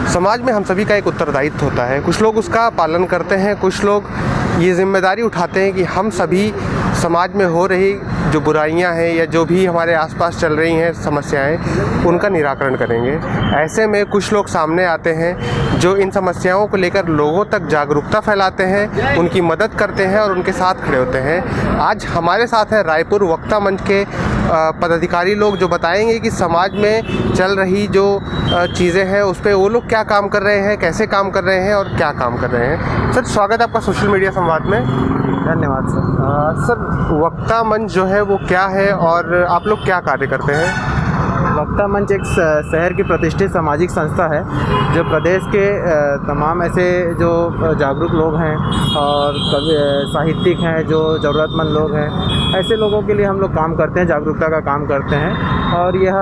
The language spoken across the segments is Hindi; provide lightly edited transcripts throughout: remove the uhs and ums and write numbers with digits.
समाज में हम सभी का एक उत्तरदायित्व होता है। कुछ लोग उसका पालन करते हैं, कुछ लोग ये जिम्मेदारी उठाते हैं कि हम सभी समाज में हो रही जो बुराइयां हैं या जो भी हमारे आसपास चल रही हैं समस्याएं, उनका निराकरण करेंगे। ऐसे में कुछ लोग सामने आते हैं जो इन समस्याओं को लेकर लोगों तक जागरूकता फैलाते हैं, उनकी मदद करते हैं और उनके साथ खड़े होते हैं। आज हमारे साथ है रायपुर वक्ता मंच के पदाधिकारी लोग, जो बताएंगे कि समाज में चल रही जो चीज़ें हैं उस पर वो लोग क्या काम कर रहे हैं, कैसे काम कर रहे हैं और क्या काम कर रहे हैं। सर, स्वागत है आपका सोशल मीडिया संवाद में। धन्यवाद सर। सर, वक्ता मंच जो है वो क्या है और आप लोग क्या कार्य करते हैं? वक्ता मंच एक शहर की प्रतिष्ठित सामाजिक संस्था है जो प्रदेश के तमाम ऐसे जो जागरूक लोग हैं और साहित्यिक हैं, जो ज़रूरतमंद लोग हैं, ऐसे लोगों के लिए हम लोग काम करते हैं, जागरूकता का काम करते हैं। और यह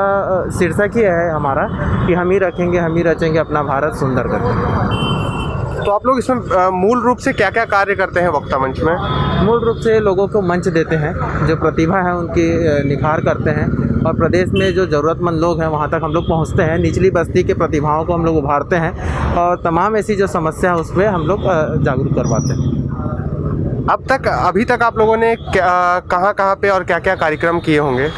शीर्षक ही है हमारा कि हम ही रखेंगे, हम ही रचेंगे अपना भारत सुंदर करके। तो आप लोग इसमें मूल रूप से क्या क्या कार्य करते हैं वक्ता मंच में? मूल रूप से लोगों को मंच देते हैं, जो प्रतिभा है उनकी निखार करते हैं और प्रदेश में जो ज़रूरतमंद लोग हैं वहाँ तक हम लोग पहुँचते हैं। निचली बस्ती के प्रतिभाओं को हम लोग उभारते हैं और तमाम ऐसी जो समस्या है उस पर हम लोग जागरूक करवाते हैं। अभी तक आप लोगों ने कहाँ पे और क्या क्या कार्यक्रम किए होंगे?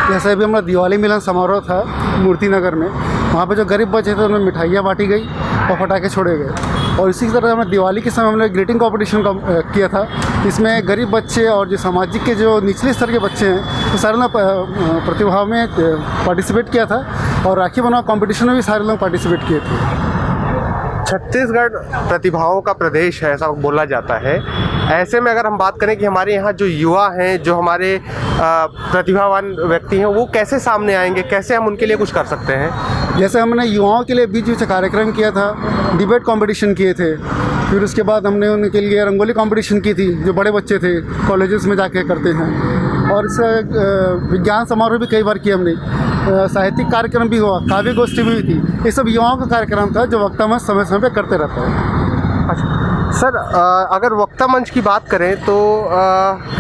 जैसे अभी हमारा दिवाली मिलन समारोह था मूर्ति नगर में, वहाँ पे जो गरीब बच्चे थे उन्हें मिठाइयाँ बांटी गई और पटाखे छोड़े गए। और इसी तरह हमने दिवाली के समय हमने ग्रीटिंग कंपटीशन किया था। इसमें गरीब बच्चे और जो सामाजिक के जो निचले स्तर के बच्चे हैं तो सारे लोग प्रतिभा में पार्टिसिपेट किया था और राखी बनाओ कंपटीशन में भी सारे लोग पार्टिसिपेट किए थे। छत्तीसगढ़ प्रतिभाओं का प्रदेश है, ऐसा बोला जाता है। ऐसे में अगर हम बात करें कि हमारे यहाँ जो युवा हैं, जो हमारे प्रतिभावान व्यक्ति हैं, वो कैसे सामने आएंगे, कैसे हम उनके लिए कुछ कर सकते हैं? जैसे हमने युवाओं के लिए बीच बीच कार्यक्रम किया था, डिबेट कंपटीशन किए थे, फिर उसके बाद हमने उनके लिए रंगोली कंपटीशन की थी, जो बड़े बच्चे थे कॉलेजेस में जाके करते हैं। और इस विज्ञान समारोह भी कई बार किए हमने, साहित्यिक कार्यक्रम भी हुआ, काव्य गोष्ठी भी हुई थी। ये सब युवाओं का कार्यक्रम था जो वक्ता मंच समय समय पर करते रहता है। अच्छा सर, अगर वक्ता मंच की बात करें तो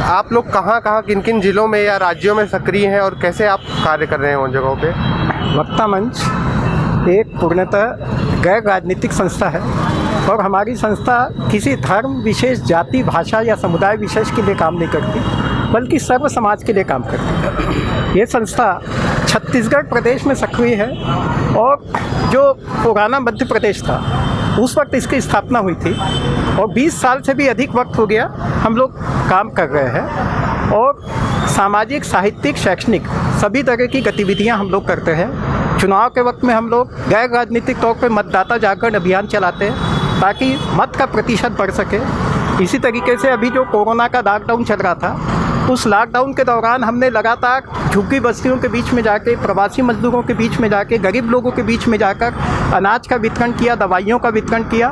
आप लोग कहाँ किन किन ज़िलों में या राज्यों में सक्रिय हैं और कैसे आप कार्य कर रहे हैं उन जगहों पे? वक्ता मंच एक पूर्णतः गैर राजनीतिक संस्था है और हमारी संस्था किसी धर्म विशेष, जाति, भाषा या समुदाय विशेष के लिए काम नहीं करती, बल्कि सर्व समाज के लिए काम करती है। ये संस्था छत्तीसगढ़ प्रदेश में सक्रिय है और जो पुराना मध्य प्रदेश था उस वक्त इसकी स्थापना हुई थी और 20 साल से भी अधिक वक्त हो गया हम लोग काम कर रहे हैं और सामाजिक, साहित्यिक, शैक्षणिक सभी तरह की गतिविधियां हम लोग करते हैं। चुनाव के वक्त में हम लोग गैर राजनीतिक तौर पर मतदाता जागरण अभियान चलाते हैं ताकि मत का प्रतिशत बढ़ सके। इसी तरीके से अभी जो कोरोना का लॉकडाउन चल रहा था, उस लॉकडाउन के दौरान हमने लगातार झुग्गी बस्तियों के बीच में जाके, प्रवासी मजदूरों के बीच में जाके, गरीब लोगों के बीच में जाकर अनाज का वितरण किया, दवाइयों का वितरण किया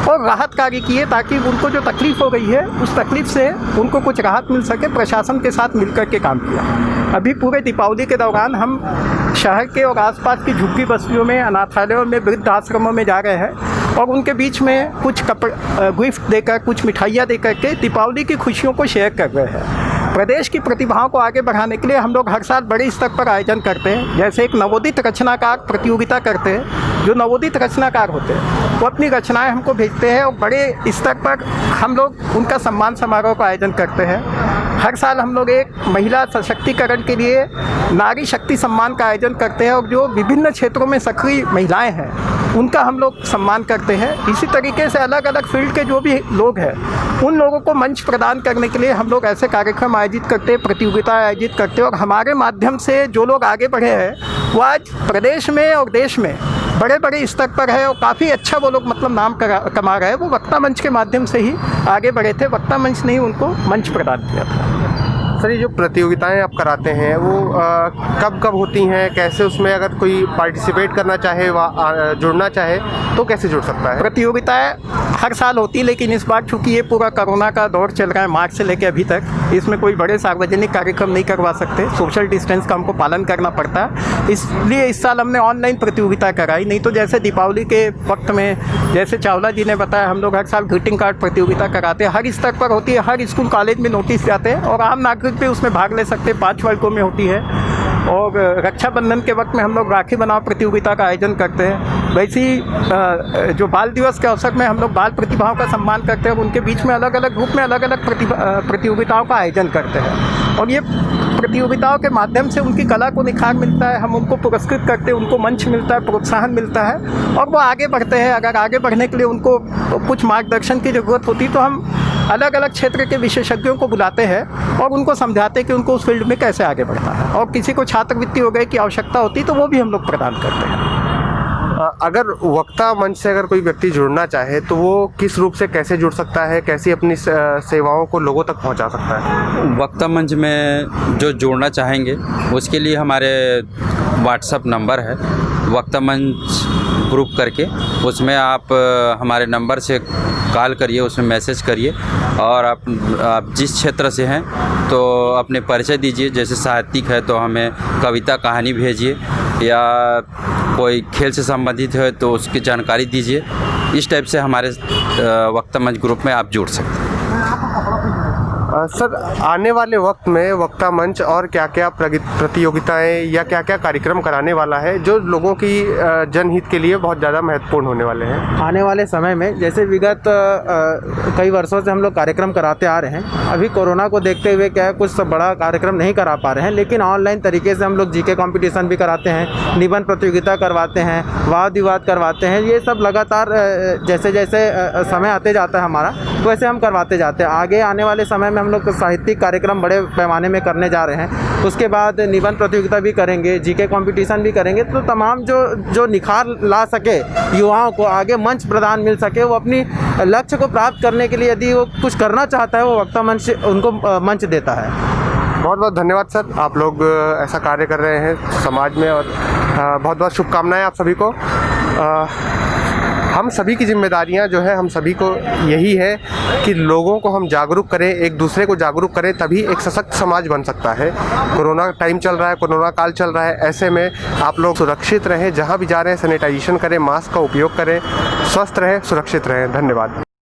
और राहत कार्य किए ताकि उनको जो तकलीफ़ हो गई है उस तकलीफ़ से उनको कुछ राहत मिल सके। प्रशासन के साथ मिलकर के काम किया। अभी पूरे दीपावली के दौरान हम शहर के और आसपास की झुग्गी बस्तियों में, अनाथालयों में, वृद्ध आश्रमों में जा रहे हैं और उनके बीच में कुछ गिफ्ट देकर, कुछ मिठाइयाँ देकर के दीपावली की खुशियों को शेयर कर रहे हैं। प्रदेश की प्रतिभाओं को आगे बढ़ाने के लिए हम लोग हर साल बड़े स्तर पर आयोजन करते हैं। जैसे एक नवोदित रचनाकार प्रतियोगिता करते हैं। जो नवोदित रचनाकार होते हैं वो अपनी रचनाएं हमको भेजते हैं और बड़े स्तर पर हम लोग उनका सम्मान समारोह का आयोजन करते हैं। हर साल हम लोग एक महिला सशक्तिकरण के लिए नारी शक्ति सम्मान का आयोजन करते हैं और जो विभिन्न क्षेत्रों में सक्रिय महिलाएं हैं उनका हम लोग सम्मान करते हैं। इसी तरीके से अलग अलग फील्ड के जो भी लोग हैं उन लोगों को मंच प्रदान करने के लिए हम लोग ऐसे कार्यक्रम आयोजित करते हैं, प्रतियोगिता आयोजित करते हैं और हमारे माध्यम से जो लोग आगे बढ़े हैं वो आज प्रदेश में और देश में बड़े बड़े स्तर पर है और काफ़ी अच्छा वो लोग मतलब नाम कमा रहे हैं। वो वक्ता मंच के माध्यम से ही आगे बढ़े थे। वक्ता मंच ने ही उनको मंच प्रदान किया था। सर, ये जो प्रतियोगिताएं आप कराते हैं वो कब कब होती हैं, कैसे उसमें अगर कोई पार्टिसिपेट करना चाहे, जुड़ना चाहे तो कैसे जुड़ सकता है? प्रतियोगिताएं हर साल होती, लेकिन इस बार चूँकि ये पूरा कोरोना का दौर चल रहा है मार्च से लेकर अभी तक, इसमें कोई बड़े सार्वजनिक कार्यक्रम नहीं करवा सकते। सोशल डिस्टेंस का हमको पालन करना पड़ता है, इसलिए इस साल हमने ऑनलाइन प्रतियोगिता कराई। नहीं तो जैसे दीपावली के वक्त में, जैसे चावला जी ने बताया, हम लोग हर साल ग्रीटिंग कार्ड प्रतियोगिता कराते हैं। हर स्तर पर होती है, हर स्कूल कॉलेज में नोटिस जाते हैं और आम नागरिक भी उसमें भाग ले सकते हैं। 5 वर्गों में होती है। और रक्षाबंधन के वक्त में हम लोग राखी बनाओ प्रतियोगिता का आयोजन करते हैं। वैसे ही जो बाल दिवस के अवसर में हम लोग बाल प्रतिभाओं का सम्मान करते हैं और उनके बीच में अलग अलग ग्रुप में अलग अलग प्रतियोगिताओं का आयोजन करते हैं और ये प्रतियोगिताओं के माध्यम से उनकी कला को निखार मिलता है, हम उनको पुरस्कृत करते हैं, उनको मंच मिलता है, प्रोत्साहन मिलता है और वो आगे बढ़ते हैं। अगर आगे बढ़ने के लिए उनको कुछ मार्गदर्शन की ज़रूरत होती तो हम अलग अलग क्षेत्र के विशेषज्ञों को बुलाते हैं और उनको समझाते हैं कि उनको उस फील्ड में कैसे आगे बढ़ना है और किसी को छात्रवृत्ति वगैरह की आवश्यकता होती तो वो भी हम लोग प्रदान करते हैं। अगर वक्ता मंच से अगर कोई व्यक्ति जुड़ना चाहे तो वो किस रूप से कैसे जुड़ सकता है, कैसी अपनी सेवाओं को लोगों तक पहुंचा सकता है? वक्ता मंच में जो जुड़ना चाहेंगे उसके लिए हमारे व्हाट्सएप नंबर है वक्ता मंच ग्रुप करके, उसमें आप हमारे नंबर से कॉल करिए, उसमें मैसेज करिए और आप जिस क्षेत्र से हैं तो अपने परिचय दीजिए। जैसे साहित्यिक है तो हमें कविता कहानी भेजिए या कोई खेल से संबंधित है तो उसकी जानकारी दीजिए। इस टाइप से हमारे वक्ता मंच ग्रुप में आप जुड़ सकते हैं। सर, आने वाले वक्त में वक्ता मंच और क्या क्या प्रतियोगिताएं या क्या क्या कार्यक्रम कराने वाला है जो लोगों की जनहित के लिए बहुत ज़्यादा महत्वपूर्ण होने वाले हैं? आने वाले समय में जैसे विगत कई वर्षों से हम लोग कार्यक्रम कराते आ रहे हैं, अभी कोरोना को देखते हुए क्या है कुछ बड़ा कार्यक्रम नहीं करा पा रहे हैं, लेकिन ऑनलाइन तरीके से हम लोग जीके कंपटीशन भी कराते हैं, निबंध प्रतियोगिता करवाते हैं, वाद विवाद करवाते हैं। ये सब लगातार जैसे जैसे समय आते जाता है हमारा वैसे हम करवाते जाते हैं। आगे आने वाले समय में हम लोग साहित्यिक कार्यक्रम बड़े पैमाने में करने जा रहे हैं, उसके बाद निबंध प्रतियोगिता भी करेंगे, जीके कंपटीशन भी करेंगे। तो तमाम जो निखार ला सके, युवाओं को आगे मंच प्रदान मिल सके, वो अपनी लक्ष्य को प्राप्त करने के लिए यदि वो कुछ करना चाहता है वो वक्ता मंच उनको मंच देता है। बहुत बहुत धन्यवाद सर, आप लोग ऐसा कार्य कर रहे हैं समाज में और बहुत बहुत शुभकामनाएं आप सभी को। हम सभी की जिम्मेदारियां जो है हम सभी को यही है कि लोगों को हम जागरूक करें, एक दूसरे को जागरूक करें, तभी एक सशक्त समाज बन सकता है। कोरोना टाइम चल रहा है, कोरोना काल चल रहा है, ऐसे में आप लोग सुरक्षित रहें, जहां भी जा रहे हैं सैनिटाइजेशन करें, मास्क का उपयोग करें, स्वस्थ रहें, सुरक्षित रहें। धन्यवाद।